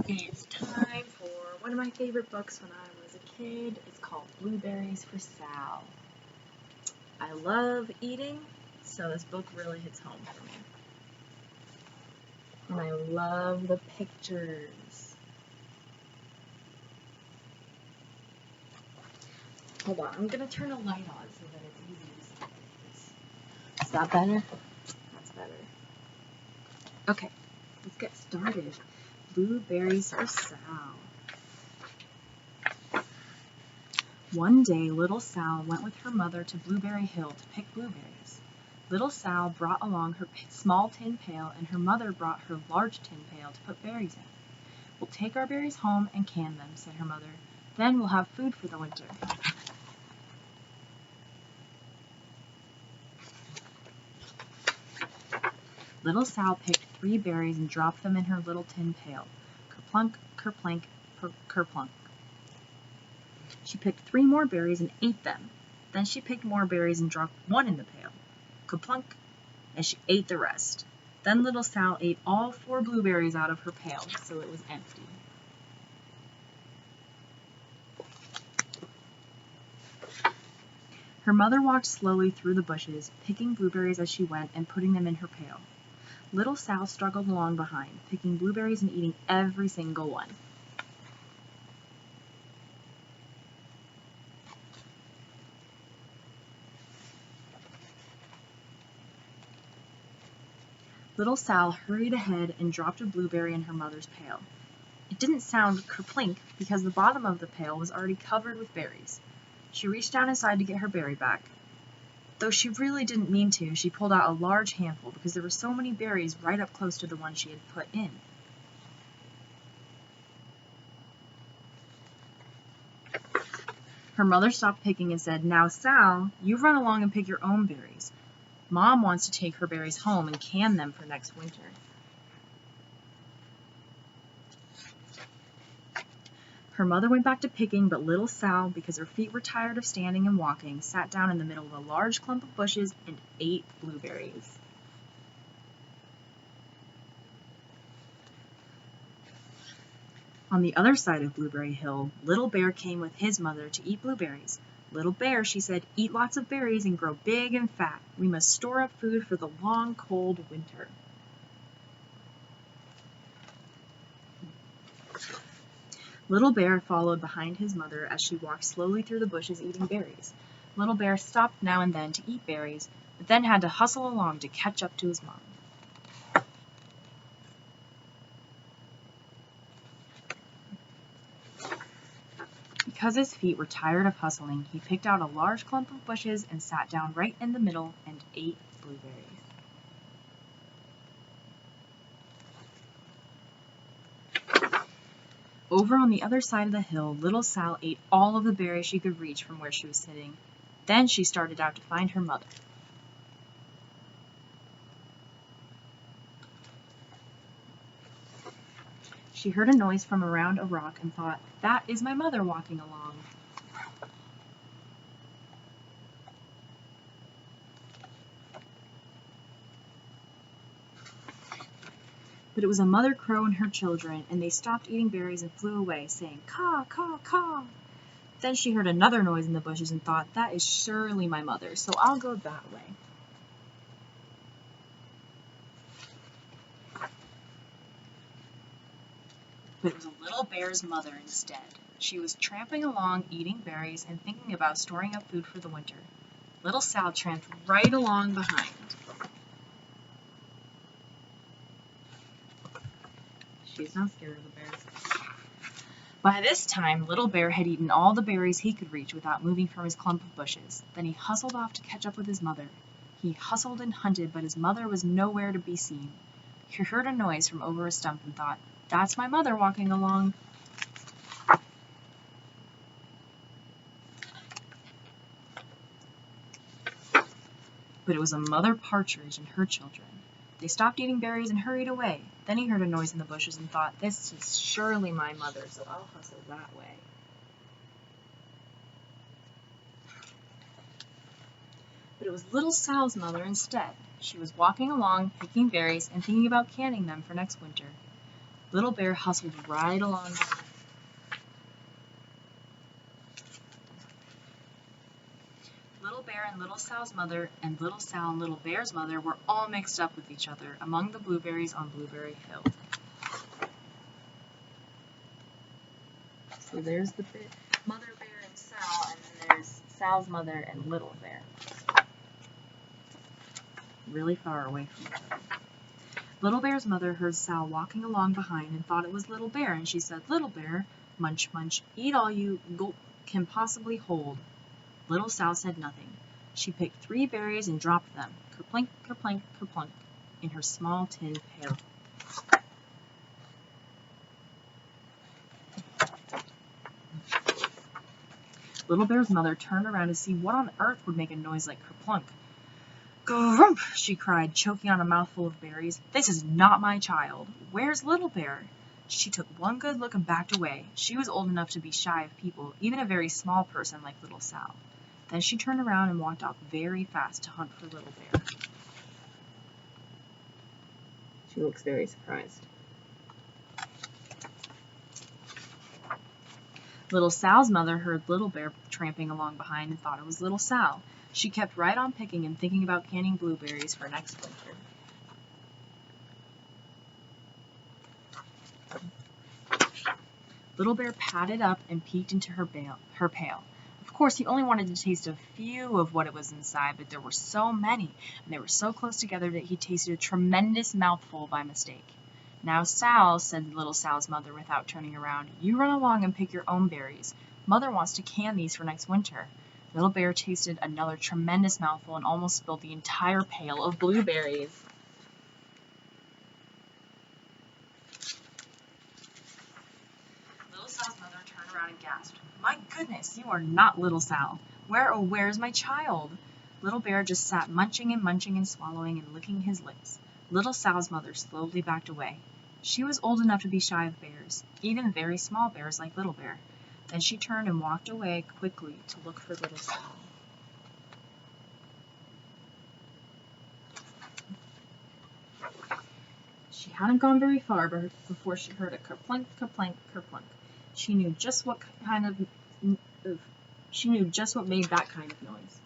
It's time for one of my favorite books when I was a kid. It's called Blueberries for Sal. I love eating, so this book really hits home for me. And I love the pictures. Hold on, I'm going to turn a light on so that it's easy to see things. Is that better? That's better. Okay, let's get started. Blueberries for Sal. One day, little Sal went with her mother to Blueberry Hill to pick blueberries. Little Sal brought along her small tin pail, and her mother brought her large tin pail to put berries in. "We'll take our berries home and can them," said her mother. "Then we'll have food for the winter." Little Sal picked 3 berries and dropped them in her little tin pail. Kerplunk, kerplank, kerplunk. She picked 3 more berries and ate them. Then she picked more berries and dropped 1 in the pail. Kerplunk, and she ate the rest. Then little Sal ate all 4 blueberries out of her pail, so it was empty. Her mother walked slowly through the bushes, picking blueberries as she went and putting them in her pail. Little Sal struggled along behind, picking blueberries and eating every single one. Little Sal hurried ahead and dropped a blueberry in her mother's pail. It didn't sound kerplink because the bottom of the pail was already covered with berries. She reached down inside to get her berry back. Though she really didn't mean to, she pulled out a large handful because there were so many berries right up close to the one she had put in. Her mother stopped picking and said, "Now, Sal, you run along and pick your own berries. Mom wants to take her berries home and can them for next winter." Her mother went back to picking, but little Sal, because her feet were tired of standing and walking, sat down in the middle of a large clump of bushes and ate blueberries. On the other side of Blueberry Hill, Little Bear came with his mother to eat blueberries. "Little Bear," she said, "eat lots of berries and grow big and fat. We must store up food for the long, cold winter." Little Bear followed behind his mother as she walked slowly through the bushes eating berries. Little Bear stopped now and then to eat berries, but then had to hustle along to catch up to his mom. Because his feet were tired of hustling, he picked out a large clump of bushes and sat down right in the middle and ate blueberries. Over on the other side of the hill, little Sal ate all of the berries she could reach from where she was sitting. Then she started out to find her mother. She heard a noise from around a rock and thought, "That is my mother walking along." But it was a mother crow and her children, and they stopped eating berries and flew away, saying, "Caw, caw, caw." Then she heard another noise in the bushes and thought, "That is surely my mother, so I'll go that way." But it was a little bear's mother instead. She was tramping along, eating berries, and thinking about storing up food for the winter. Little Sal tramped right along behind. She's not scared of the bears. By this time, Little Bear had eaten all the berries he could reach without moving from his clump of bushes. Then he hustled off to catch up with his mother. He hustled and hunted, but his mother was nowhere to be seen. He heard a noise from over a stump and thought, "That's my mother walking along." But it was a mother partridge and her children. They stopped eating berries and hurried away. Then he heard a noise in the bushes and thought, "This is surely my mother, so I'll hustle that way." But it was little Sal's mother instead. She was walking along, picking berries, and thinking about canning them for next winter. Little Bear hustled right along. Little Bear and Little Sal's mother and Little Sal and Little Bear's mother were all mixed up with each other among the blueberries on Blueberry Hill. So there's the Mother Bear and Sal, and then there's Sal's mother and Little Bear. Really far away from each other. Little Bear's mother heard Sal walking along behind and thought it was Little Bear, and she said, "Little Bear, munch, munch, eat all you can possibly hold." Little Sal said nothing. She picked 3 berries and dropped them, kerplink, kerplink, kerplunk, in her small tin pail. Little Bear's mother turned around to see what on earth would make a noise like kerplunk. "Grump!" she cried, choking on a mouthful of berries. "This is not my child. Where's Little Bear?" She took one good look and backed away. She was old enough to be shy of people, even a very small person like Little Sal. Then she turned around and walked off very fast to hunt for Little Bear. She looks very surprised. Little Sal's mother heard Little Bear tramping along behind and thought it was Little Sal. She kept right on picking and thinking about canning blueberries for next winter. Little Bear padded up and peeked into her pail. Of course, he only wanted to taste a few of what it was inside, but there were so many, and they were so close together that he tasted a tremendous mouthful by mistake. "Now, Sal," said Little Sal's mother without turning around, "you run along and pick your own berries. Mother wants to can these for next winter." Little Bear tasted another tremendous mouthful and almost spilled the entire pail of blueberries. Little Sal's mother turned around and gasped, "My goodness, you are not Little Sal. Where's my child?" Little Bear just sat munching and swallowing and licking his lips. Little Sal's mother slowly backed away. She was old enough to be shy of bears, even very small bears like Little Bear. Then she turned and walked away quickly to look for Little Sal. She hadn't gone very far before she heard a kerplunk, kerplunk, kerplunk. She knew just what made that kind of noise.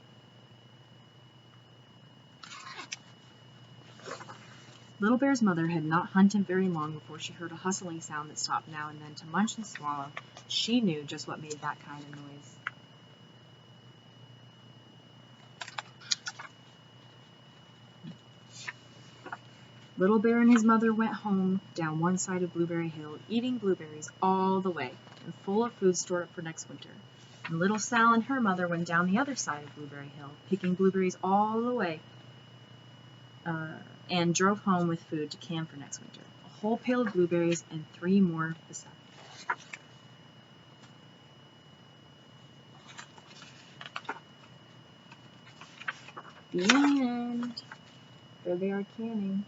Little Bear's mother had not hunted very long before she heard a hustling sound that stopped now and then to munch and swallow. She knew just what made that kind of noise. Little Bear and his mother went home down one side of Blueberry Hill, eating blueberries all the way, and full of food stored up for next winter. And Little Sal and her mother went down the other side of Blueberry Hill, picking blueberries all the way, and drove home with food to can for next winter. A whole pail of blueberries and 3 more besides. The end. There they are canning.